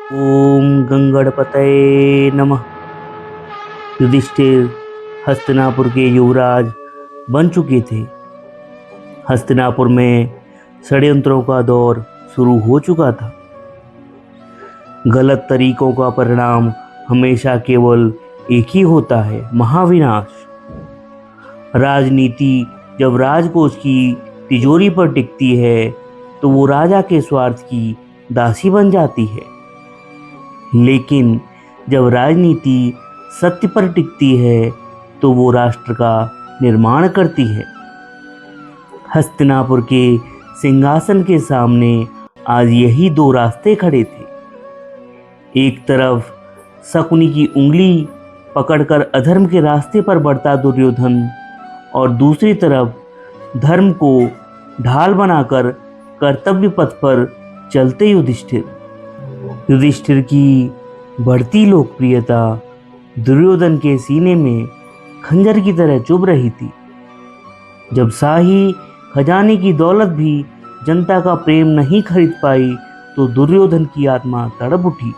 ओम गंगणपतये नमः। युधिष्ठिर हस्तिनापुर के युवराज बन चुके थे। हस्तिनापुर में षड्यंत्रों का दौर शुरू हो चुका था। गलत तरीकों का परिणाम हमेशा केवल एक ही होता है, महाविनाश। राजनीति जब राजकोष की तिजोरी पर टिकती है तो वो राजा के स्वार्थ की दासी बन जाती है, लेकिन जब राजनीति सत्य पर टिकती है तो वो राष्ट्र का निर्माण करती है। हस्तिनापुर के सिंहासन के सामने आज यही दो रास्ते खड़े थे। एक तरफ शकुनी की उंगली पकड़कर अधर्म के रास्ते पर बढ़ता दुर्योधन, और दूसरी तरफ धर्म को ढाल बनाकर कर्तव्य पथ पर चलते युधिष्ठिर। युधिष्ठिर की बढ़ती लोकप्रियता दुर्योधन के सीने में खंजर की तरह चुभ रही थी। जब शाही खजाने की दौलत भी जनता का प्रेम नहीं खरीद पाई तो दुर्योधन की आत्मा तड़प उठी।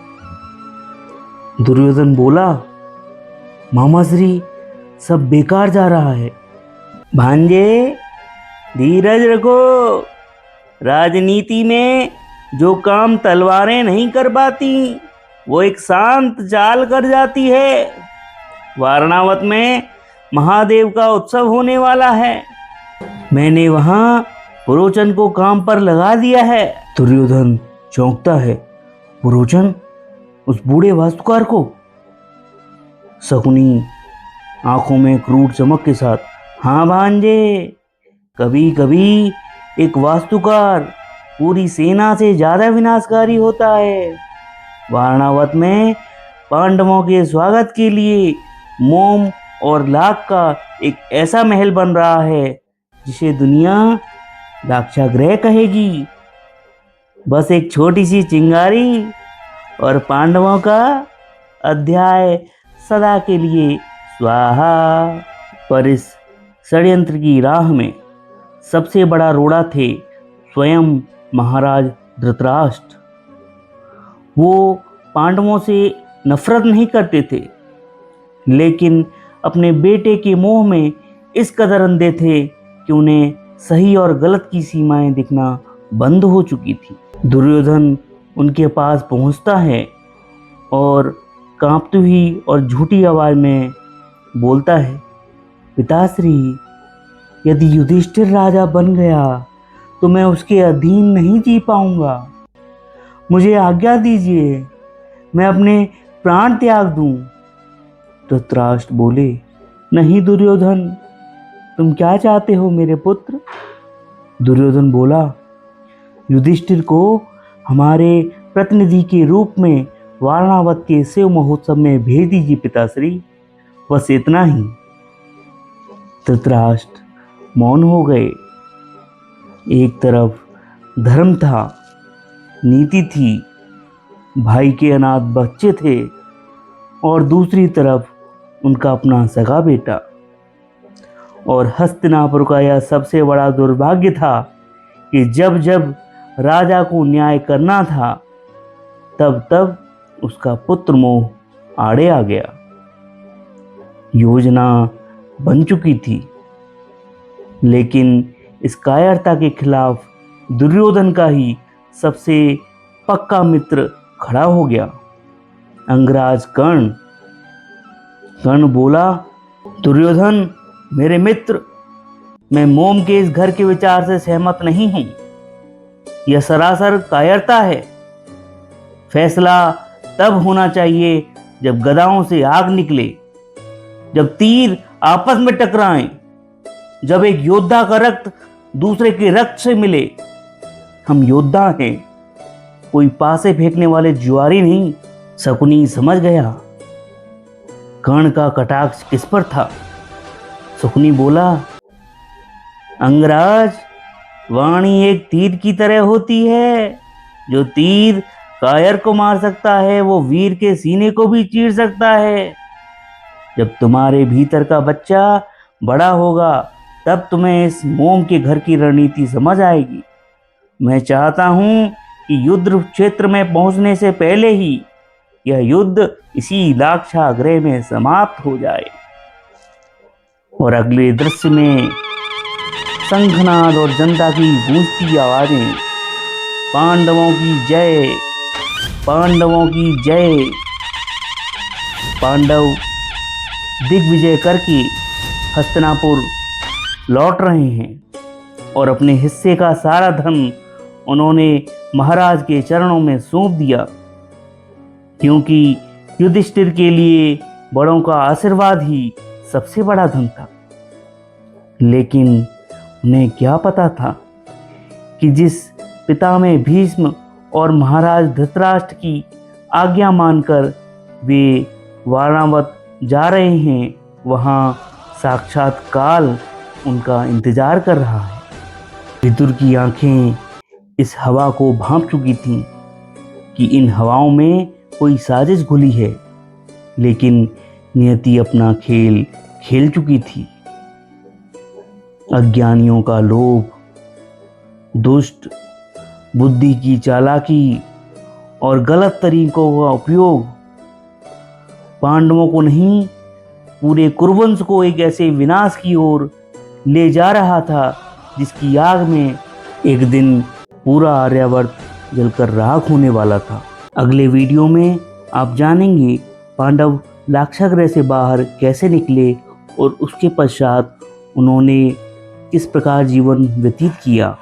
दुर्योधन बोला, मामाश्री, सब बेकार जा रहा है। भांजे, धीरज रखो। राजनीति में जो काम तलवारें नहीं कर पाती वो एक शांत चाल कर जाती है। वारणावत में महादेव का उत्सव होने वाला है। मैंने वहां पुरोचन को काम पर लगा दिया है। दुर्योधन चौंकता है। पुरोचन? उस बूढ़े वास्तुकार को? शकुनी आंखों में क्रूर चमक के साथ, हाँ भांजे, कभी कभी एक वास्तुकार पूरी सेना से ज्यादा विनाशकारी होता है। वारणावत में पांडवों के स्वागत के लिए मोम और लाख का एक ऐसा महल बन रहा है जिसे दुनिया लाक्षागृह कहेगी। बस एक छोटी सी चिंगारी और पांडवों का अध्याय सदा के लिए स्वाहा। पर इस षड्यंत्र की राह में सबसे बड़ा रोड़ा थे स्वयं महाराज धृतराष्ट्र। वो पांडवों से नफरत नहीं करते थे, लेकिन अपने बेटे के मोह में इस कदर अंधे थे कि उन्हें सही और गलत की सीमाएं दिखना बंद हो चुकी थी। दुर्योधन उनके पास पहुंचता है और कांपती हुई और झूठी आवाज में बोलता है, पिताश्री, यदि युधिष्ठिर राजा बन गया तो मैं उसके अधीन नहीं जी पाऊंगा। मुझे आज्ञा दीजिए, मैं अपने प्राण त्याग दूं। धृतराष्ट्र बोले, नहीं दुर्योधन, तुम क्या चाहते हो मेरे पुत्र? दुर्योधन बोला, युधिष्ठिर को हमारे प्रतिनिधि के रूप में वारणावत के शिव महोत्सव में भेज दीजिए पिताश्री, बस इतना ही। धृतराष्ट्र मौन हो गए। एक तरफ धर्म था, नीति थी, भाई के अनाथ बच्चे थे, और दूसरी तरफ उनका अपना सगा बेटा। और हस्तिनापुर का यह सबसे बड़ा दुर्भाग्य था कि जब जब राजा को न्याय करना था तब तब उसका पुत्र मोह आड़े आ गया। योजना बन चुकी थी, लेकिन इस कायरता के खिलाफ दुर्योधन का ही सबसे पक्का मित्र खड़ा हो गया, अंगराज कर्ण। कर्ण बोला, दुर्योधन मेरे मित्र, मैं मोम के इस घर के विचार से सहमत नहीं हूं। यह सरासर कायरता है। फैसला तब होना चाहिए जब गदाओं से आग निकले, जब तीर आपस में टकराएं, जब एक योद्धा का रक्त दूसरे के रक्त से मिले। हम योद्धा हैं, कोई पासे फेंकने वाले जुआरी नहीं। शकुनी समझ गया कर्ण का कटाक्ष किस पर था। शकुनी बोला, अंगराज, वाणी एक तीर की तरह होती है। जो तीर कायर को मार सकता है वो वीर के सीने को भी चीर सकता है। जब तुम्हारे भीतर का बच्चा बड़ा होगा तब तुम्हें इस मोम के घर की रणनीति समझ आएगी। मैं चाहता हूं कि युद्ध क्षेत्र में पहुंचने से पहले ही यह युद्ध इसी लाक्षागृह में समाप्त हो जाए। और अगले दृश्य में शंखनाद और जनता की गूंजती आवाजें, पांडवों की जय, पांडवों की जय। पांडव दिग्विजय करके हस्तिनापुर लौट रहे हैं और अपने हिस्से का सारा धन उन्होंने महाराज के चरणों में सौंप दिया, क्योंकि युधिष्ठिर के लिए बड़ों का आशीर्वाद ही सबसे बड़ा धन था। लेकिन उन्हें क्या पता था कि जिस पितामह भीष्म और महाराज धृतराष्ट्र की आज्ञा मानकर वे वाराणवत जा रहे हैं, वहाँ साक्षात काल उनका इंतजार कर रहा है। विदुर की आंखें इस हवा को भांप चुकी थीं कि इन हवाओं में कोई साजिश घुली है, लेकिन नियति अपना खेल खेल चुकी थी। अज्ञानियों का लोभ, दुष्ट बुद्धि की चालाकी और गलत तरीकों का उपयोग पांडवों को नहीं, पूरे कुरुवंश को एक ऐसे विनाश की ओर ले जा रहा था जिसकी आग में एक दिन पूरा आर्यावर्त जलकर राख होने वाला था। अगले वीडियो में आप जानेंगे पांडव लाक्षागृह से बाहर कैसे निकले और उसके पश्चात उन्होंने किस प्रकार जीवन व्यतीत किया।